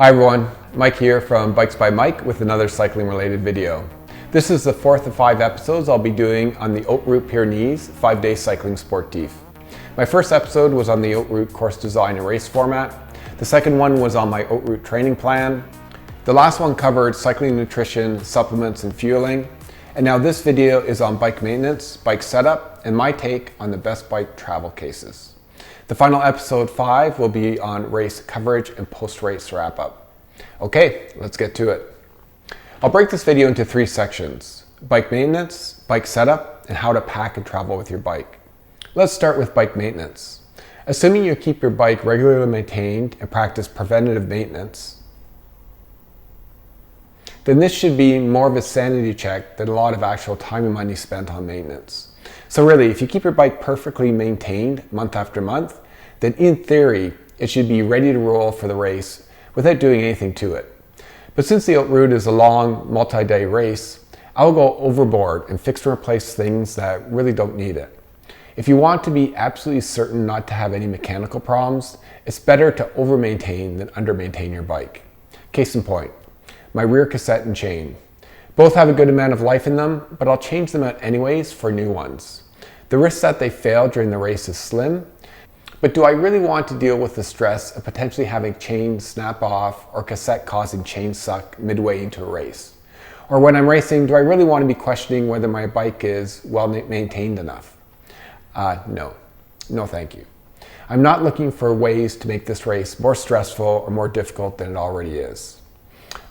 Hi everyone, Mike here from Bikes by Mike with another cycling related video. This is the fourth of 5 episodes I'll be doing on the Haute Route Pyrenees 5-day cycling sportif. My first episode was on the Haute Route course design and race format. The second one was on my Haute Route training plan. The last one covered cycling nutrition, supplements and fueling. And now this video is on bike maintenance, bike setup, and my take on the best bike travel cases. The final episode 5 will be on race coverage and post-race wrap-up. Okay, let's get to it. I'll break this video into 3 sections: bike maintenance, bike setup, and how to pack and travel with your bike. Let's start with bike maintenance. Assuming you keep your bike regularly maintained and practice preventative maintenance, then this should be more of a sanity check than a lot of actual time and money spent on maintenance. So really, if you keep your bike perfectly maintained month after month, then in theory, it should be ready to roll for the race without doing anything to it. But since the Haute Route is a long, multi-day race, I will go overboard and fix and replace things that really don't need it. If you want to be absolutely certain not to have any mechanical problems, it's better to over-maintain than under-maintain your bike. Case in point, my rear cassette and chain. Both have a good amount of life in them, but I'll change them out anyways for new ones. The risk that they fail during the race is slim, but do I really want to deal with the stress of potentially having chain snap off or cassette causing chain suck midway into a race? Or when I'm racing, do I really want to be questioning whether my bike is well maintained enough? No thank you. I'm not looking for ways to make this race more stressful or more difficult than it already is.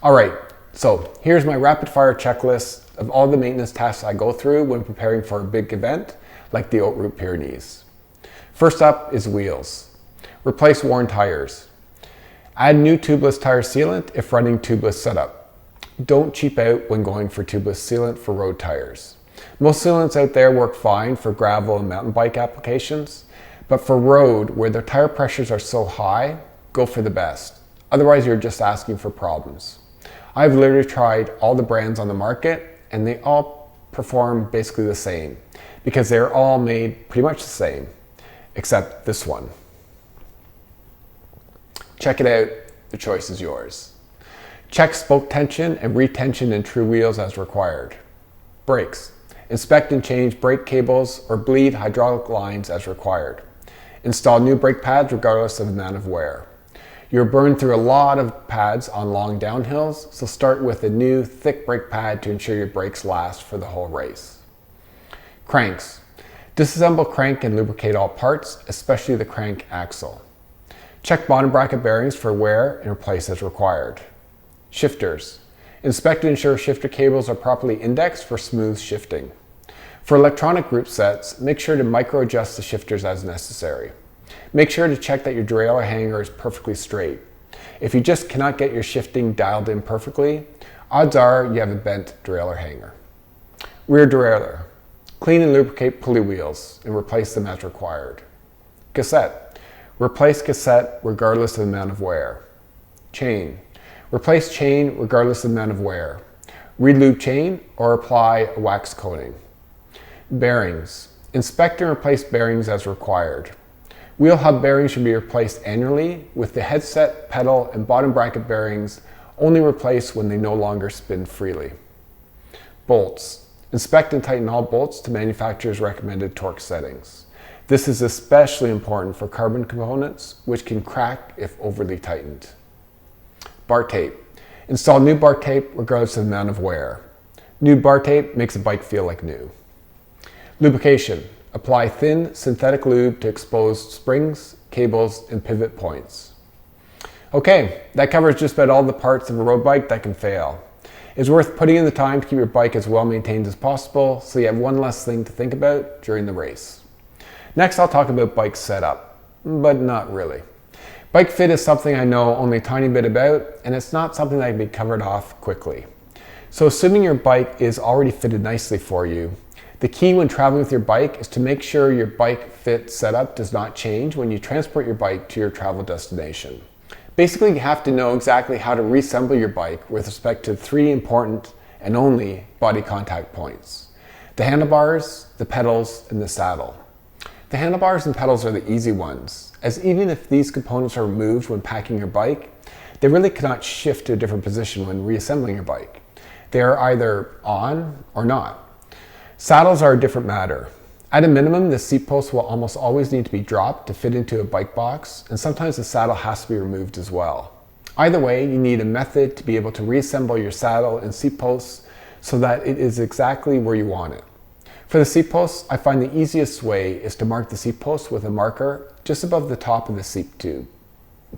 All right, so here's my rapid fire checklist of all the maintenance tasks I go through when preparing for a big event like the Haute Route Pyrenees. First up is wheels. Replace worn tires. Add new tubeless tire sealant if running tubeless setup. Don't cheap out when going for tubeless sealant for road tires. Most sealants out there work fine for gravel and mountain bike applications, but for road where the tire pressures are so high, go for the best. Otherwise you're just asking for problems. I've literally tried all the brands on the market and they all perform basically the same because they're all made pretty much the same, except this one. Check it out, the choice is yours. Check spoke tension and retention in true wheels as required. Brakes. Inspect and change brake cables or bleed hydraulic lines as required. Install new brake pads regardless of the amount of wear. You'll burn through a lot of pads on long downhills, so start with a new thick brake pad to ensure your brakes last for the whole race. Cranks. Disassemble crank and lubricate all parts, especially the crank axle. Check bottom bracket bearings for wear and replace as required. Shifters. Inspect and ensure shifter cables are properly indexed for smooth shifting. For electronic group sets, make sure to micro adjust the shifters as necessary. Make sure to check that your derailleur hanger is perfectly straight. If you just cannot get your shifting dialed in perfectly, odds are you have a bent derailleur hanger. Rear derailleur. Clean and lubricate pulley wheels and replace them as required. Cassette. Replace cassette regardless of the amount of wear. Chain. Replace chain regardless of the amount of wear. Relube chain or apply a wax coating. Bearings. Inspect and replace bearings as required. Wheel hub bearings should be replaced annually, with the headset, pedal, and bottom bracket bearings only replaced when they no longer spin freely. Bolts. Inspect and tighten all bolts to manufacturer's recommended torque settings. This is especially important for carbon components, which can crack if overly tightened. Bar tape. Install new bar tape regardless of the amount of wear. New bar tape makes a bike feel like new. Lubrication. Apply thin synthetic lube to exposed springs, cables, and pivot points. Okay, that covers just about all the parts of a road bike that can fail. It's worth putting in the time to keep your bike as well maintained as possible so you have one less thing to think about during the race. Next, I'll talk about bike setup, but not really. Bike fit is something I know only a tiny bit about, and it's not something that can be covered off quickly. So assuming your bike is already fitted nicely for you, the key when traveling with your bike is to make sure your bike fit setup does not change when you transport your bike to your travel destination. Basically, you have to know exactly how to reassemble your bike with respect to 3 important and only body contact points: the handlebars, the pedals, and the saddle. The handlebars and pedals are the easy ones, as even if these components are removed when packing your bike, They really cannot shift to a different position when reassembling your bike. They are either on or not. Saddles are a different matter. At a minimum, the seat post will almost always need to be dropped to fit into a bike box, and sometimes the saddle has to be removed as well. Either way, you need a method to be able to reassemble your saddle and seat posts so that it is exactly where you want it. For the seat posts, I find the easiest way is to mark the seat post with a marker just above the top of the seat tube.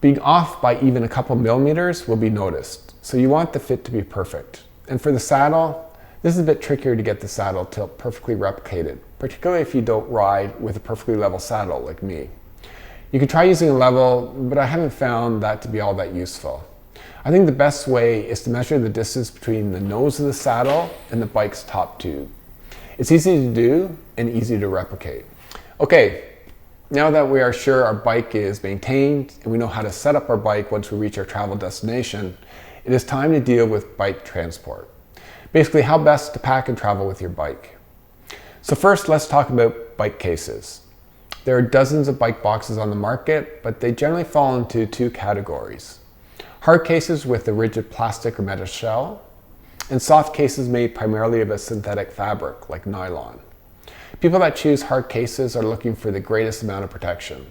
Being off by even a couple millimeters will be noticed, so you want the fit to be perfect. And for the saddle, this is a bit trickier to get the saddle tilt perfectly replicated, particularly if you don't ride with a perfectly level saddle like me. You can try using a level, but I haven't found that to be all that useful. I think the best way is to measure the distance between the nose of the saddle and the bike's top tube. It's easy to do and easy to replicate. Okay, now that we are sure our bike is maintained and we know how to set up our bike once we reach our travel destination, it is time to deal with bike transport. Basically, how best to pack and travel with your bike. So first, let's talk about bike cases. There are dozens of bike boxes on the market, but they generally fall into two categories. Hard cases with a rigid plastic or metal shell, and soft cases made primarily of a synthetic fabric like nylon. People that choose hard cases are looking for the greatest amount of protection.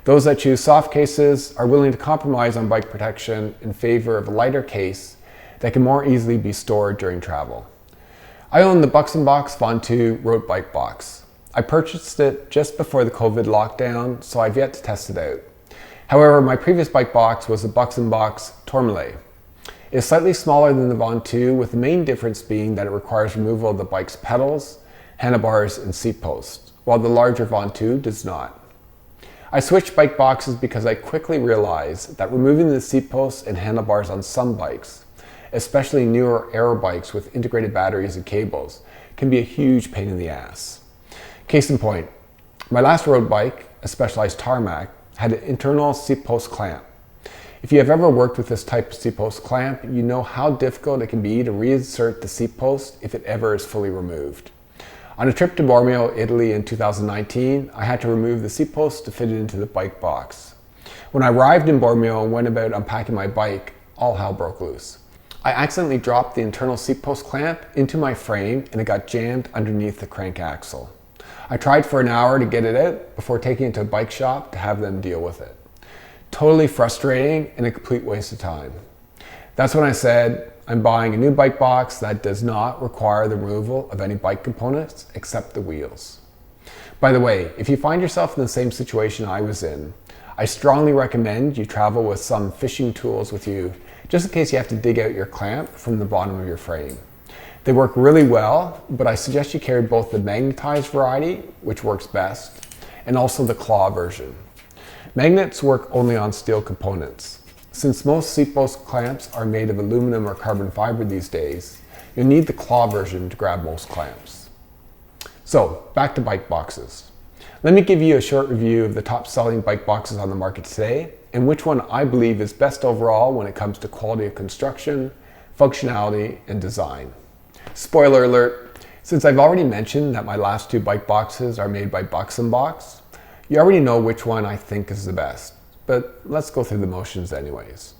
Those that choose soft cases are willing to compromise on bike protection in favor of a lighter case that can more easily be stored during travel. I own the Buxumbox Ventoux Road Bike Box. I purchased it just before the COVID lockdown, so I've yet to test it out. However, my previous bike box was the Buxumbox Tourmalet. It is slightly smaller than the Ventoux, with the main difference being that it requires removal of the bike's pedals, handlebars, and seat posts, while the larger Ventoux does not. I switched bike boxes because I quickly realized that removing the seat posts and handlebars on some bikes, especially newer aero bikes with integrated batteries and cables, can be a huge pain in the ass. Case in point, my last road bike, a Specialized Tarmac, had an internal seat post clamp. If you have ever worked with this type of seat post clamp, you know how difficult it can be to reinsert the seat post if it ever is fully removed. On a trip to Bormio, Italy in 2019, I had to remove the seat post to fit it into the bike box. When I arrived in Bormio and went about unpacking my bike, all hell broke loose. I accidentally dropped the internal seat post clamp into my frame and it got jammed underneath the crank axle. I tried for an hour to get it out before taking it to a bike shop to have them deal with it. Totally frustrating and a complete waste of time. That's when I said, I'm buying a new bike box that does not require the removal of any bike components except the wheels. By the way, if you find yourself in the same situation I was in, I strongly recommend you travel with some fishing tools with you, just in case you have to dig out your clamp from the bottom of your frame. They work really well, but I suggest you carry both the magnetized variety, which works best, and also the claw version. Magnets work only on steel components. Since most seat post clamps are made of aluminum or carbon fiber these days, you'll need the claw version to grab most clamps. So, back to bike boxes. Let me give you a short review of the top selling bike boxes on the market today, and which one I believe is best overall when it comes to quality of construction, functionality, and design. Spoiler alert, since I've already mentioned that my last two bike boxes are made by Buxumbox, you already know which one I think is the best, but let's go through the motions anyways.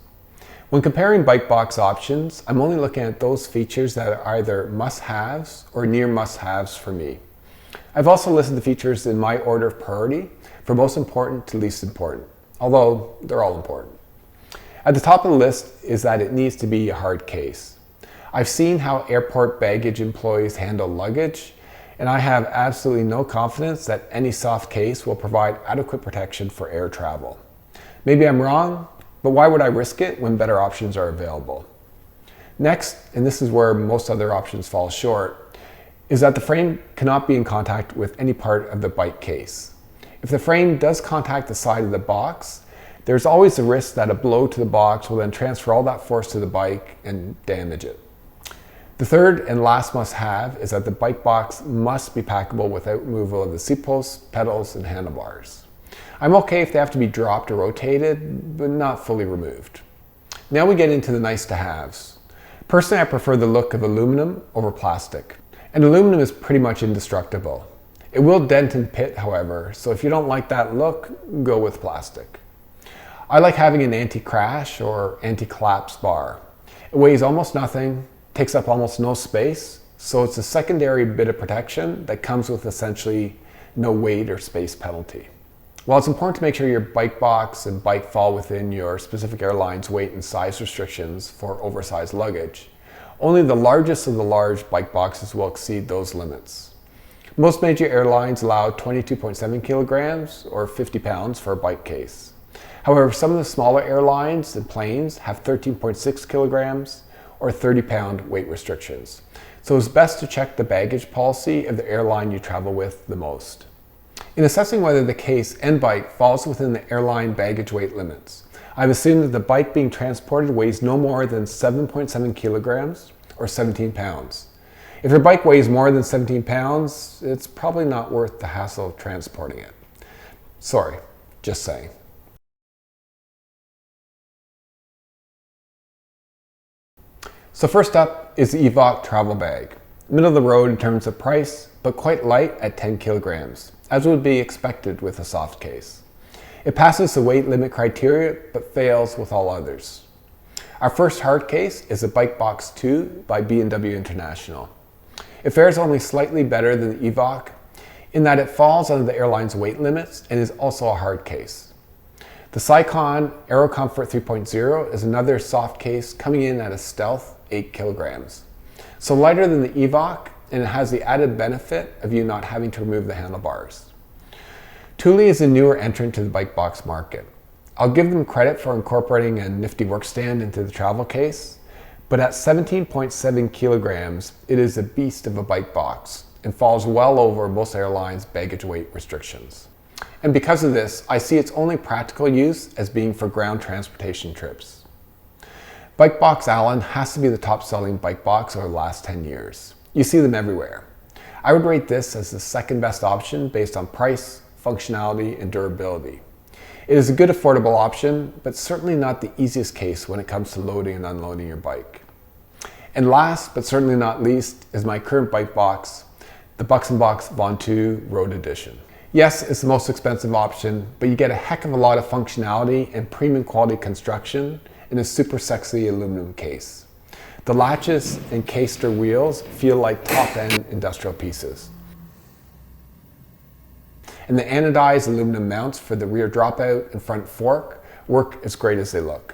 When comparing bike box options, I'm only looking at those features that are either must-haves or near must-haves for me. I've also listed the features in my order of priority, from most important to least important, although they're all important. At the top of the list is that it needs to be a hard case. I've seen how airport baggage employees handle luggage, and I have absolutely no confidence that any soft case will provide adequate protection for air travel. Maybe I'm wrong, but why would I risk it when better options are available? Next, and this is where most other options fall short, is that the frame cannot be in contact with any part of the bike case. If the frame does contact the side of the box, there's always the risk that a blow to the box will then transfer all that force to the bike and damage it. The third and last must-have is that the bike box must be packable without removal of the seat posts, pedals, and handlebars. I'm okay if they have to be dropped or rotated, but not fully removed. Now we get into the nice-to-haves. Personally, I prefer the look of aluminum over plastic. And aluminum is pretty much indestructible. It will dent and pit, however, so if you don't like that look, go with plastic. I like having an anti-crash or anti-collapse bar. It weighs almost nothing, takes up almost no space, so it's a secondary bit of protection that comes with essentially no weight or space penalty. While it's important to make sure your bike box and bike fall within your specific airline's weight and size restrictions for oversized luggage, only the largest of the large bike boxes will exceed those limits. Most major airlines allow 22.7 kilograms or 50 pounds for a bike case. However, some of the smaller airlines and planes have 13.6 kilograms or 30-pound weight restrictions. So it's best to check the baggage policy of the airline you travel with the most. In assessing whether the case and bike falls within the airline baggage weight limits, I've assumed that the bike being transported weighs no more than 7.7 kilograms or 17 pounds. If your bike weighs more than 17 pounds, it's probably not worth the hassle of transporting it. Sorry, just saying. So first up is the Evoque travel bag. Middle of the road in terms of price, but quite light at 10 kilograms, as would be expected with a soft case. It passes the weight limit criteria, but fails with all others. Our first hard case is the Buxumbox 2 by B&W International. It fares only slightly better than the Evoque in that it falls under the airline's weight limits and is also a hard case. The Cyclone AeroComfort 3.0 is another soft case coming in at a stealth 8 kilograms. So lighter than the Evoque, and it has the added benefit of you not having to remove the handlebars. Thule is a newer entrant to the bike box market. I'll give them credit for incorporating a nifty workstand into the travel case, but at 17.7 kilograms, it is a beast of a bike box and falls well over most airlines' baggage weight restrictions. And because of this, I see its only practical use as being for ground transportation trips. Buxumbox Allen has to be the top-selling bike box over the last 10 years. You see them everywhere. I would rate this as the second best option based on price, functionality, and durability. It is a good affordable option, but certainly not the easiest case when it comes to loading and unloading your bike. And last, but certainly not least, is my current bike box, the Buxumbox Ventoux Road Edition. Yes, it's the most expensive option, but you get a heck of a lot of functionality and premium quality construction in a super sexy aluminum case. The latches and caster wheels feel like top-end industrial pieces. And the anodized aluminum mounts for the rear dropout and front fork work as great as they look.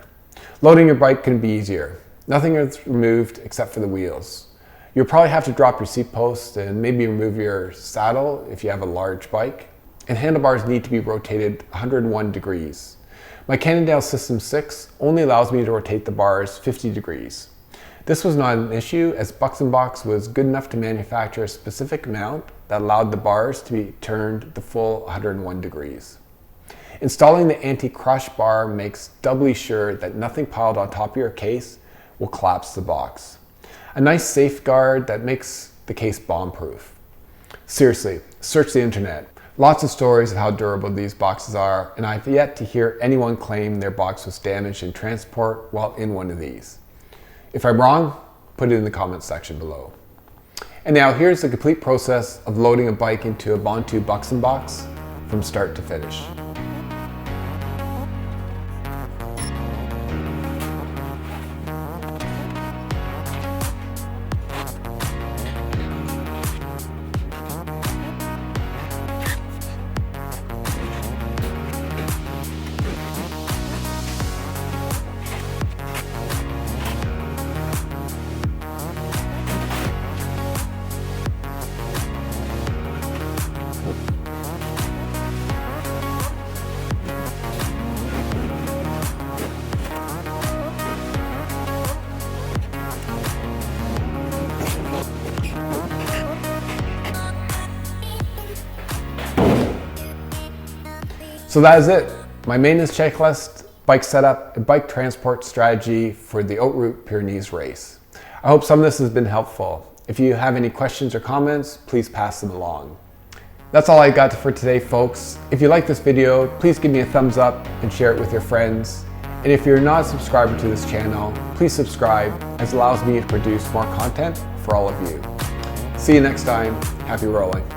Loading your bike can be easier. Nothing is removed except for the wheels. You'll probably have to drop your seat post and maybe remove your saddle if you have a large bike. And handlebars need to be rotated 101 degrees. My Cannondale SystemSix only allows me to rotate the bars 50 degrees. This was not an issue as Buxumbox was good enough to manufacture a specific mount that allowed the bars to be turned the full 101 degrees. Installing the anti-crush bar makes doubly sure that nothing piled on top of your case will collapse the box. A nice safeguard that makes the case bomb-proof. Seriously, search the internet. Lots of stories of how durable these boxes are, and I've yet to hear anyone claim their box was damaged in transport while in one of these. If I'm wrong, put it in the comments section below. And now here's the complete process of loading a bike into a Ventoux Buxumbox from start to finish. So that is it. My maintenance checklist, bike setup, and bike transport strategy for the Haute Route Pyrenees race. I hope some of this has been helpful. If you have any questions or comments, please pass them along. That's all I got for today, folks. If you like this video, please give me a thumbs up and share it with your friends. And if you're not a subscriber to this channel, please subscribe, as it allows me to produce more content for all of you. See you next time. Happy rolling.